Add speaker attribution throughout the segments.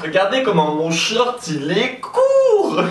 Speaker 1: Regardez comment mon short il est court.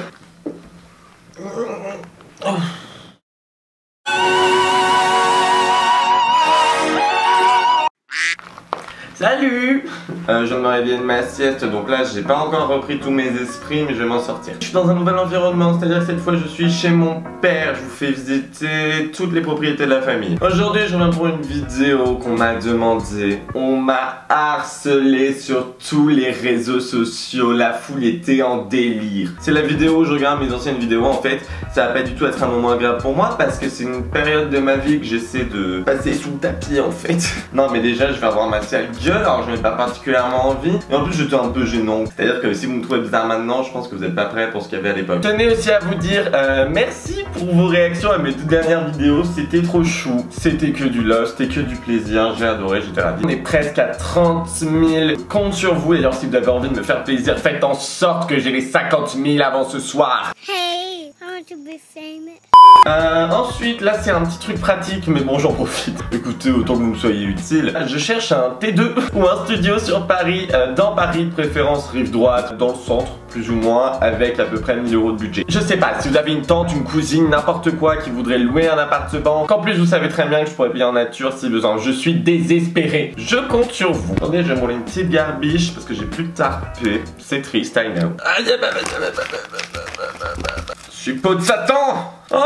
Speaker 1: Salut. Je viens de me réveiller de ma sieste, donc là j'ai pas encore repris tous mes esprits, mais je vais m'en sortir. Je suis dans un nouvel environnement, c'est-à-dire que cette fois je suis chez mon père. Je vous fais visiter toutes les propriétés de la famille. Aujourd'hui je reviens pour une vidéo qu'on m'a demandé. On m'a harcelé sur tous les réseaux sociaux, la foule était en délire. C'est la vidéo où je regarde mes anciennes vidéos. En fait ça va pas du tout être un moment agréable pour moi, parce que c'est une période de ma vie que j'essaie de passer sous le tapis en fait. Non mais déjà je vais avoir ma sale gueule, alors je n'ai pas particulièrement envie. Et en plus j'étais un peu gênant. C'est-à-dire que si vous me trouvez bizarre maintenant, je pense que vous n'êtes pas prêts pour ce qu'il y avait à l'époque. Je tenais aussi à vous dire merci pour vos réactions à mes toutes dernières vidéos. C'était trop chou. C'était que du love, c'était que du plaisir. J'ai adoré, j'étais ravi. On est presque à 30 000. Compte sur vous. D'ailleurs si vous avez envie de me faire plaisir, faites en sorte que j'ai les 50 000 avant ce soir.
Speaker 2: Hey, I want to be famous.
Speaker 1: Ensuite, là c'est un petit truc pratique, mais bon j'en profite. Écoutez, autant que vous me soyez utile. Je cherche un T2 ou un studio sur Paris, dans Paris, de préférence rive droite, dans le centre, plus ou moins, avec à peu près 1000 € de budget. Je sais pas, si vous avez une tante, une cousine, n'importe quoi qui voudrait louer un appartement, qu'en plus vous savez très bien que je pourrais payer en nature si besoin. Je suis désespéré. Je compte sur vous. Attendez, je vais rouler une petite garbiche parce que j'ai plus de tarpé. C'est triste, I know. Je suis peau de Satan. Oh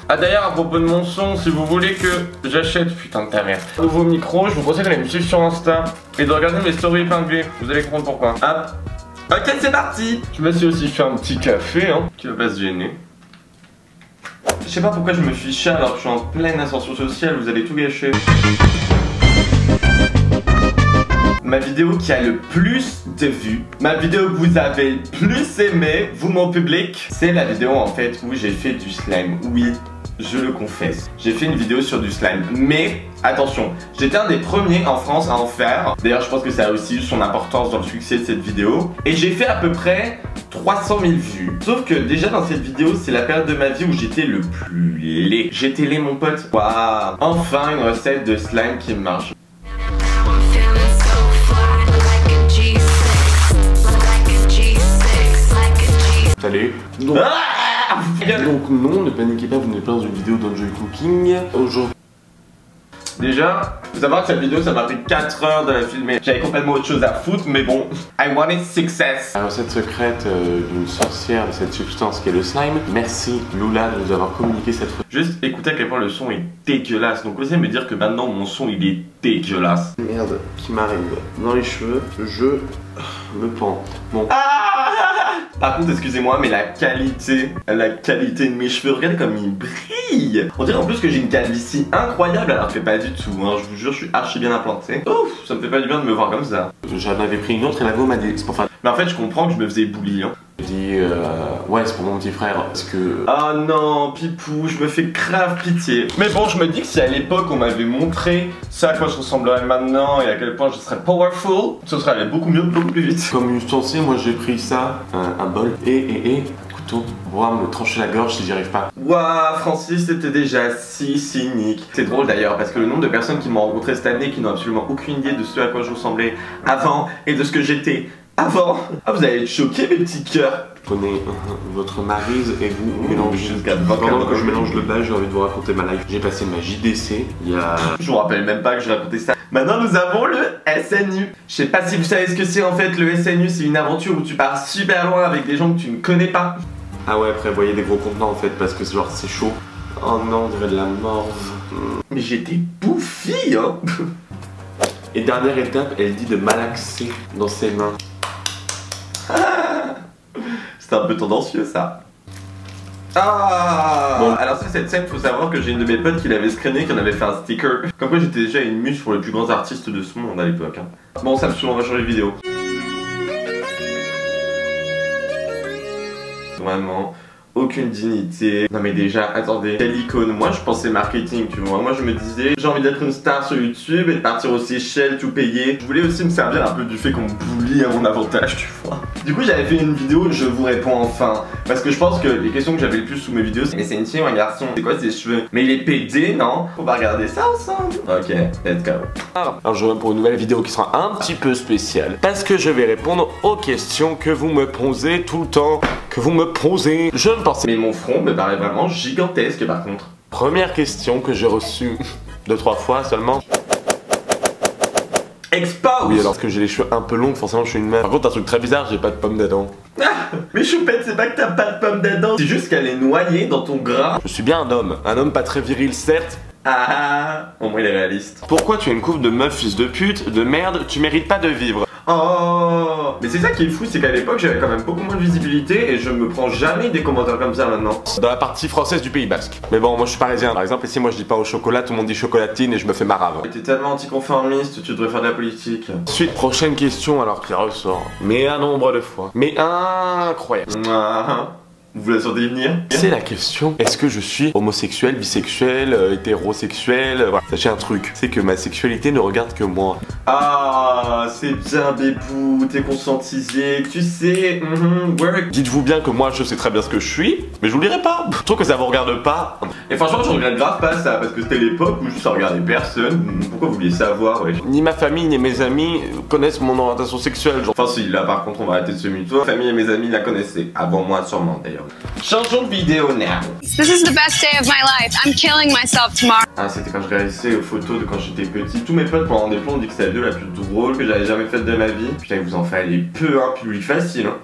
Speaker 1: ah d'ailleurs à propos de mon son, si vous voulez que j'achète, putain de ta mère, un nouveau micro, je vous conseille d'aller me suivre sur Insta et de regarder mes stories épinglées. Vous allez comprendre pourquoi. Hop. Ok, c'est parti. Je me suis aussi fait un petit café, hein, qui va pas se gêner. Je sais pas pourquoi je me suis chat alors que je suis en pleine ascension sociale, vous allez tout gâcher. Ma vidéo qui a le plus de vues, ma vidéo que vous avez le plus aimé, vous mon public, c'est la vidéo en fait où j'ai fait du slime. Oui, je le confesse, j'ai fait une vidéo sur du slime. Mais attention, j'étais un des premiers en France à en faire. D'ailleurs je pense que ça a aussi eu son importance dans le succès de cette vidéo. Et j'ai fait à peu près 300 000 vues. Sauf que déjà dans cette vidéo, c'est la période de ma vie où j'étais le plus laid. J'étais laid mon pote. Waouh. Enfin une recette de slime qui marche.
Speaker 3: Salut. Donc, donc non, ne paniquez pas, vous n'êtes pas dans une vidéo d'Enjoy Cooking. Aujourd'hui...
Speaker 1: Déjà, faut savoir que cette vidéo ça m'a pris 4 heures de la filmer. J'avais complètement autre chose à foutre, mais bon, I wanted success.
Speaker 3: La recette secrète d'une sorcière de cette substance qui est le slime. Merci Lula de nous avoir communiqué cette recette.
Speaker 1: Juste écoutez à quel point le son est dégueulasse. Donc osez me dire que maintenant mon son il est dégueulasse.
Speaker 3: Merde, qui m'arrive dans les cheveux, je me pends. Bon.
Speaker 1: Par contre, excusez-moi, mais la qualité de mes cheveux, regardez comme ils brillent. On dirait en plus que j'ai une calvitie incroyable, alors que pas du tout, hein. Je vous jure, je suis archi bien implanté. Ouf, ça me fait pas du bien de me voir comme ça.
Speaker 3: J'en avais pris une autre et la go m'a dit, c'est pour faire...
Speaker 1: Mais en fait, je comprends que je me faisais bully, hein.
Speaker 3: Je dis, ouais, c'est pour mon petit frère, parce que...
Speaker 1: Ah non, Pipou, je me fais grave pitié. Mais bon, je me dis que si à l'époque on m'avait montré ça à quoi je ressemblerais maintenant et à quel point je serais powerful, ce serait allé beaucoup mieux, beaucoup plus vite.
Speaker 3: Comme ustensile, moi j'ai pris ça, un bol, et couteau, pour pouvoir me trancher la gorge si j'y arrive pas.
Speaker 1: Waouh, Francis, c'était déjà si cynique. C'est drôle d'ailleurs, parce que le nombre de personnes qui m'ont rencontré cette année qui n'ont absolument aucune idée de ce à quoi je ressemblais avant et de ce que j'étais avant. Ah, vous allez être choqués, mes petits cœurs.
Speaker 3: Prenez votre maryse et vous mélangez.
Speaker 1: Pendant
Speaker 3: que je mélange le bal, j'ai envie de vous raconter ma life. J'ai passé ma JDC il y a...
Speaker 1: Je vous rappelle même pas que je racontais ça. Maintenant nous avons le SNU. Je sais pas si vous savez ce que c'est en fait. Le SNU, c'est une aventure où tu pars super loin avec des gens que tu ne connais pas.
Speaker 3: Ah ouais, prévoyez des gros contenants en fait parce que genre c'est chaud. Oh non, on dirait de la morve.
Speaker 1: Mais j'étais bouffi, hein.
Speaker 3: Et dernière étape, elle dit de malaxer dans ses mains.
Speaker 1: C'était un peu tendancieux ça. Ah bon. Alors sur cette scène, faut savoir que j'ai une de mes potes qui l'avait screené, qui en avait fait un sticker. Comme quoi j'étais déjà une muse pour les plus grands artistes de ce monde à l'époque, hein. Bon, ça me saoule, on va changer de vidéo. Vraiment, aucune dignité. Non mais déjà, attendez, quelle icône. Moi je pensais marketing, tu vois. Moi je me disais, j'ai envie d'être une star sur YouTube et de partir aux Seychelles, tout payer. Je voulais aussi me servir un peu du fait qu'on me bully à mon avantage, tu vois. Du coup j'avais fait une vidéo, je vous réponds enfin. Parce que je pense que les questions que j'avais le plus sous mes vidéos, c'est mais c'est une fille ou un garçon? C'est quoi ses cheveux? Mais il est pédé, non? On va regarder ça ensemble. Ok, let's go.
Speaker 3: Alors je reviens pour une nouvelle vidéo qui sera un petit peu spéciale. Parce que je vais répondre aux questions que vous me posez tout le temps. Que vous me posez. Je ne pensais...
Speaker 1: Mais mon front me paraît vraiment gigantesque par contre.
Speaker 3: Première question que j'ai reçue 2-3 fois seulement.
Speaker 1: Expose!
Speaker 3: Oui, alors que j'ai les cheveux un peu longs, forcément je suis une mère. Par contre, un truc très bizarre, j'ai pas de pomme d'Adam.
Speaker 1: Ah, mais Choupette, c'est pas que t'as pas de pomme d'Adam, c'est juste qu'elle est noyée dans ton gras.
Speaker 3: Je suis bien un homme pas très viril certes.
Speaker 1: Ah, au moins il est réaliste.
Speaker 3: Pourquoi tu es une coupe de meuf fils de pute, de merde, tu mérites pas de vivre?
Speaker 1: Oh, mais c'est ça qui est fou, c'est qu'à l'époque j'avais quand même beaucoup moins de visibilité et je me prends jamais des commentaires comme ça maintenant.
Speaker 3: Dans la partie française du Pays Basque. Mais bon, moi je suis parisien par exemple, ici moi je dis pas au chocolat, tout le monde dit chocolatine et je me fais marave.
Speaker 1: T'es tellement anticonformiste, tu devrais faire de la politique.
Speaker 3: Ensuite, prochaine question alors qui ressort. Mais un nombre de fois. Mais incroyable.
Speaker 1: Vous la sentez venir?
Speaker 3: C'est la question, est-ce que je suis homosexuel, bisexuel, hétérosexuel? Voilà. Sachez un truc, c'est que ma sexualité ne regarde que moi.
Speaker 1: Ah, c'est bien bébou, t'es conscientisé, tu sais, work.
Speaker 3: Dites-vous bien que moi je sais très bien ce que je suis, mais je vous le dirai pas. Je trouve que ça vous regarde pas.
Speaker 1: Et franchement, je regrette grave pas ça, parce que c'était l'époque où ça regardait personne. Pourquoi vous vouliez savoir, ouais?
Speaker 3: Ni ma famille ni mes amis connaissent mon orientation sexuelle. Genre.
Speaker 1: Enfin si, là par contre on va arrêter de se mytho. Ma famille et mes amis la connaissaient, avant moi sûrement d'ailleurs. Changeons de vidéo now.
Speaker 4: This is the best day of my life. I'm killing myself tomorrow.
Speaker 1: Ah, c'était quand je réalisais aux photos de quand j'étais petit. Tous mes potes pendant des plans ont dit que c'était la vidéo la plus drôle que j'avais jamais faite de ma vie. Putain, vous en fallait peu, hein, public facile, hein.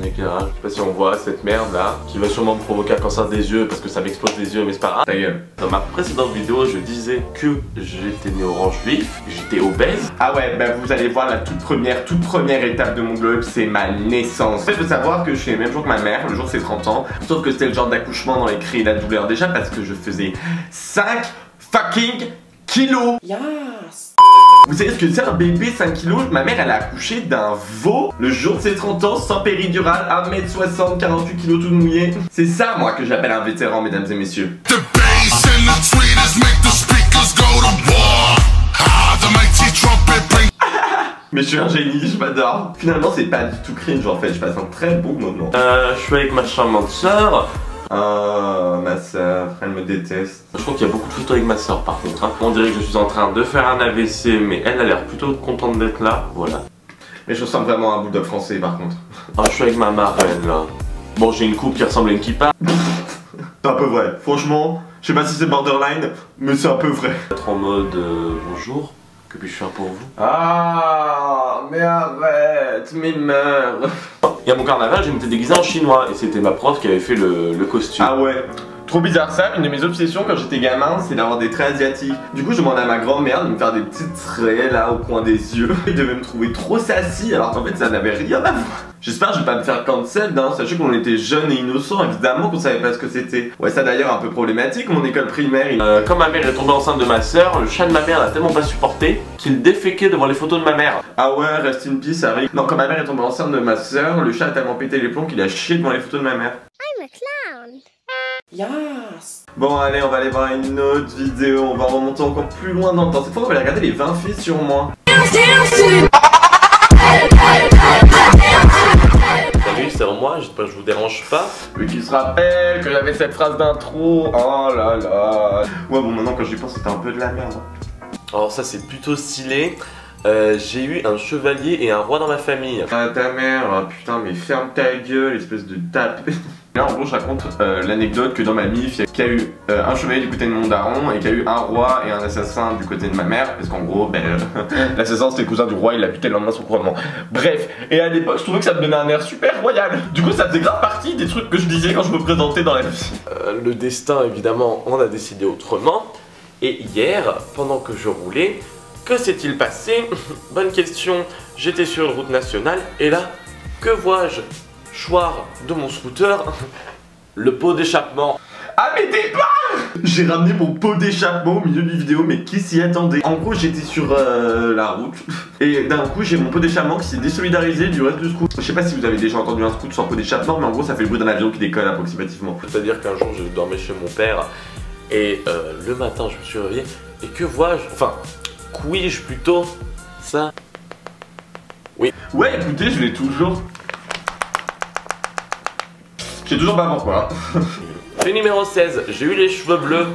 Speaker 3: Éclairage, je sais pas si on voit cette merde là, qui va sûrement me provoquer un cancer des yeux parce que ça m'explose les yeux, mais c'est pas grave.
Speaker 1: Ta gueule.
Speaker 3: Dans ma précédente vidéo, je disais que j'étais né orange vif, j'étais obèse.
Speaker 1: Ah ouais, bah vous allez voir la toute première étape de mon globe, c'est ma naissance. En fait, il faut savoir que je suis le même jour que ma mère, le jour c'est 30 ans, sauf que c'était le genre d'accouchement dans les cris et la douleur déjà parce que je faisais 5 fucking kilos. Yes. Vous savez ce que c'est un bébé 5 kilos? Ma mère elle a accouché d'un veau le jour de ses 30 ans sans péridurale, 1m60, 48 kilos tout mouillé. C'est ça moi que j'appelle un vétéran, mesdames et messieurs. Mais je suis un génie, je m'adore. Finalement c'est pas du tout cringe en fait, je passe un très beau moment.
Speaker 3: Je suis avec ma charmante sœur.
Speaker 1: Oh, ma soeur, elle me déteste.
Speaker 3: Je crois qu'il y a beaucoup de photos avec ma soeur par contre. Hein. On dirait que je suis en train de faire un AVC, mais elle a l'air plutôt contente d'être là. Voilà.
Speaker 1: Mais je ressemble vraiment à un bulldog français par contre.
Speaker 3: Ah, je suis avec ma marraine là. Bon, j'ai une coupe qui ressemble à une kippa.
Speaker 1: C'est un peu vrai. Franchement, je sais pas si c'est borderline, mais c'est un peu vrai.
Speaker 3: Être en mode bonjour, que puis-je faire pour vous?
Speaker 1: Ah, mais arrête, mais meurs.
Speaker 3: Il y a mon carnaval, je m'étais déguisé en chinois et c'était ma prof qui avait fait le costume.
Speaker 1: Ah ouais. Trop bizarre ça, une de mes obsessions quand j'étais gamin, c'est d'avoir des traits asiatiques. Du coup je demandais à ma grand-mère de me faire des petits traits là au coin des yeux. Elle devait me trouver trop sassy alors qu'en fait ça n'avait rien à voir. J'espère que je vais pas me faire cancel, hein. Sachez qu'on était jeunes et innocents, évidemment qu'on savait pas ce que c'était. Ouais, ça d'ailleurs un peu problématique, mon école primaire.
Speaker 3: Quand ma mère est tombée enceinte de ma soeur, le chat de ma mère l'a tellement pas supporté qu'il déféquait devant les photos de ma mère.
Speaker 1: Ah ouais, rest in peace, ça arrive. Non, quand ma mère est tombée enceinte de ma soeur, le chat a tellement pété les plombs qu'il a chié devant les photos de ma mère.
Speaker 2: I'm a clown.
Speaker 1: Yes. Bon allez, on va aller voir une autre vidéo, on va remonter encore plus loin dans le temps. Cette fois on va aller regarder les 20 filles sur moi.
Speaker 3: Salut, c'est moi, j'espère que je vous dérange pas.
Speaker 1: Oui, qui se rappelle que j'avais cette phrase d'intro. Oh là là. Ouais bon maintenant quand j'y pense c'était un peu de la merde.
Speaker 3: Alors ça c'est plutôt stylé. J'ai eu un chevalier et un roi dans ma famille.
Speaker 1: Ah ta mère, oh, putain mais ferme ta gueule, espèce de tape. Là en gros je raconte l'anecdote que dans ma mif il y a eu un chevalier du côté de mon daron et qu'il y a eu un roi et un assassin du côté de ma mère. Parce qu'en gros l'assassin c'était le cousin du roi, il l'a buté le lendemain de son couronnement. Bref, et à l'époque je trouvais que ça me donnait un air super royal. Du coup ça faisait grave partie des trucs que je disais quand je me présentais dans la vie.
Speaker 3: Le destin évidemment on a décidé autrement. Et hier, pendant que je roulais, que s'est-il passé? Bonne question, j'étais sur une route nationale et là, que vois-je? Choir de mon scooter, le pot d'échappement.
Speaker 1: Ah mais départ! J'ai ramené mon pot d'échappement au milieu d'une vidéo, mais qui s'y attendait? En gros j'étais sur la route et d'un coup j'ai mon pot d'échappement qui s'est désolidarisé du reste du scoot. Je sais pas si vous avez déjà entendu un scoot sans pot d'échappement, mais en gros ça fait le bruit d'un avion qui décolle approximativement.
Speaker 3: C'est-à-dire qu'un jour je dormais chez mon père et le matin je me suis réveillé et que vois-je? Enfin, couis-je plutôt ça? Oui.
Speaker 1: Ouais écoutez, je l'ai toujours. Je sais toujours pas pourquoi.
Speaker 3: Fait numéro 16, j'ai eu les cheveux bleus.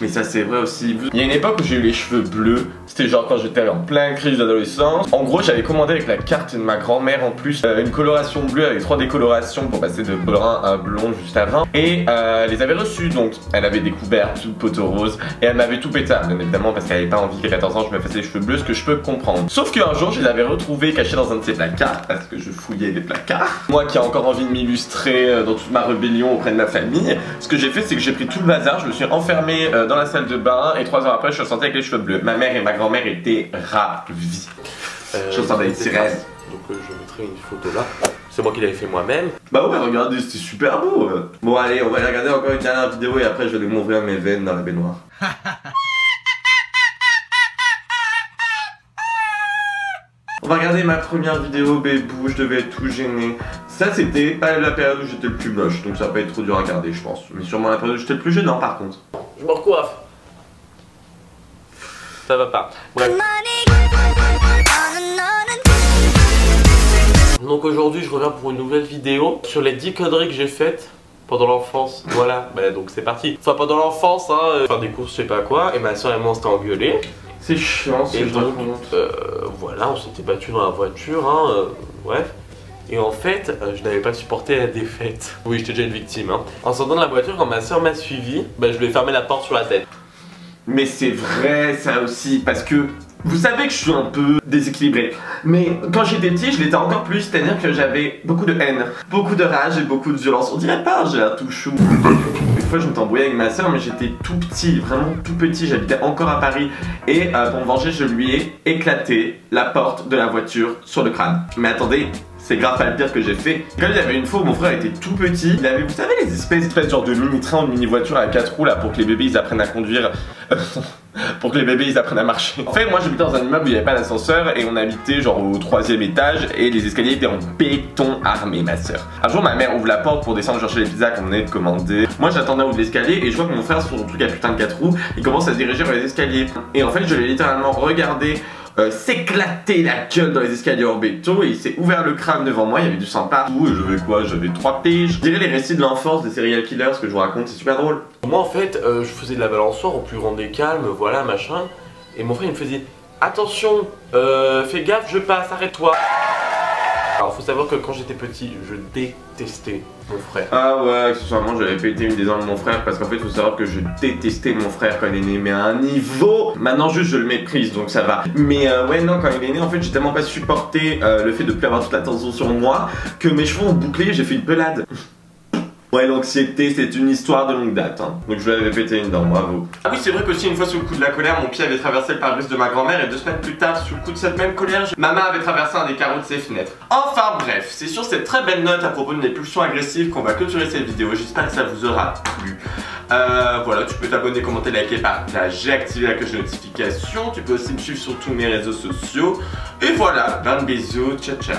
Speaker 1: Mais ça c'est vrai aussi. Il y a une époque où j'ai eu les cheveux bleus. C'était genre quand j'étais en pleine crise d'adolescence. En gros j'avais commandé avec la carte de ma grand-mère en plus une coloration bleue avec 3 décolorations pour passer de brun à blond juste avant. Et elle les avait reçues, donc elle avait découvert tout poteau rose. Et elle m'avait tout pété, bien évidemment parce qu'elle avait pas envie qu'à 14 ans je me fasse les cheveux bleus, ce que je peux comprendre. Sauf qu'un jour je les avais retrouvés cachés dans un de ses placards, parce que je fouillais les placards. Moi qui ai encore envie de m'illustrer dans toute ma rébellion auprès de ma famille, ce que j'ai fait c'est que j'ai pris tout le bazar, je me suis enfermé dans la salle de bain et 3 heures après je suis ressorti avec les cheveux bleus. Ma mère et ma grand-mère étaient ravies. Je ressemblais à une sirène.
Speaker 3: Donc je mettrai une photo là. C'est moi qui l'avais fait moi-même.
Speaker 1: Bah ouais, regardez, c'était super beau. Bon allez, on va regarder encore une dernière vidéo et après je vais m'ouvrir mes veines dans la baignoire. On va regarder ma première vidéo bébou, je devais être tout gêné. Ça c'était pas la période où j'étais le plus moche, donc ça va pas être trop dur à regarder je pense. Mais sûrement la période où j'étais le plus gênant par contre.
Speaker 3: Je me recoiffe. Ça va pas. Bref. Donc aujourd'hui je reviens pour une nouvelle vidéo sur les 10 conneries que j'ai faites pendant l'enfance. Voilà, bah, donc c'est parti. Enfin pendant l'enfance, hein, faire des courses je sais pas quoi, et ma soeur et moi on s'était engueulés.
Speaker 1: C'est chiant, c'est
Speaker 3: donc voilà, on s'était battu dans la voiture, hein, bref. Et en fait, je n'avais pas supporté la défaite. Oui, j'étais déjà une victime. Hein. En sortant de la voiture, quand ma soeur m'a suivi, bah, je lui ai fermé la porte sur la tête.
Speaker 1: Mais c'est vrai ça aussi, parce que vous savez que je suis un peu déséquilibré. Mais quand j'étais petit, je l'étais encore plus, c'est-à-dire que j'avais beaucoup de haine, beaucoup de rage et beaucoup de violence. On dirait pas, j'ai l'air tout chou. Une fois je me embrouillé avec ma soeur, mais j'étais tout petit, vraiment tout petit, j'habitais encore à Paris. Et pour me venger, je lui ai éclaté la porte de la voiture sur le crâne. Mais attendez, c'est grave pas le pire que j'ai fait. Quand il y avait une fois où mon frère était tout petit, il avait, vous savez, les espèces genre de mini-train ou de mini-voiture à 4 roues là pour que les bébés ils apprennent à conduire. Pour que les bébés ils apprennent à marcher. En fait moi j'habitais dans un immeuble où il n'y avait pas d'ascenseur et on habitait genre au 3e étage et les escaliers étaient en béton armé ma soeur. Un jour ma mère ouvre la porte pour descendre chercher les pizzas qu'on venait de commander. Moi j'attendais au haut de l'escalier et je vois que mon frère sur son truc à putain de 4 roues il commence à se diriger vers les escaliers. Et en fait je l'ai littéralement regardé s'éclater la gueule dans les escaliers en béton et il s'est ouvert le crâne devant moi, il y avait du sang partout et j'avais quoi? J'avais 3 piges. Je dirais les récits de l'enfance des serial killers, ce que je vous raconte, c'est super drôle.
Speaker 3: Moi en fait, je faisais de la balançoire au plus grand des calmes, voilà machin. Et mon frère il me faisait attention, fais gaffe, je passe, arrête-toi. Alors faut savoir que quand j'étais petit, je détestais mon frère.
Speaker 1: Ah ouais, accessoirement j'avais pété une des dents de mon frère parce qu'en fait faut savoir que je détestais mon frère quand il est né, mais à un niveau. Maintenant juste je le méprise donc ça va. Mais ouais non, quand il est né en fait j'ai tellement pas supporté le fait de plus avoir toute l'attention sur moi que mes cheveux ont bouclé, j'ai fait une pelade. Ouais, l'anxiété, c'est une histoire de longue date, hein. Donc je lui avais pété une dent, bravo. Ah oui, c'est vrai qu'aussi, une fois sous le coup de la colère, mon pied avait traversé le pare-brise de ma grand-mère et 2 semaines plus tard, sous le coup de cette même colère, ma main avait traversé un des carreaux de ses fenêtres. Enfin bref, c'est sur cette très belle note à propos de mes pulsions agressives qu'on va clôturer cette vidéo. J'espère que ça vous aura plu. Voilà, tu peux t'abonner, commenter, liker, partager, activer la cloche de notification. Tu peux aussi me suivre sur tous mes réseaux sociaux. Et voilà, plein de bisous, ciao ciao.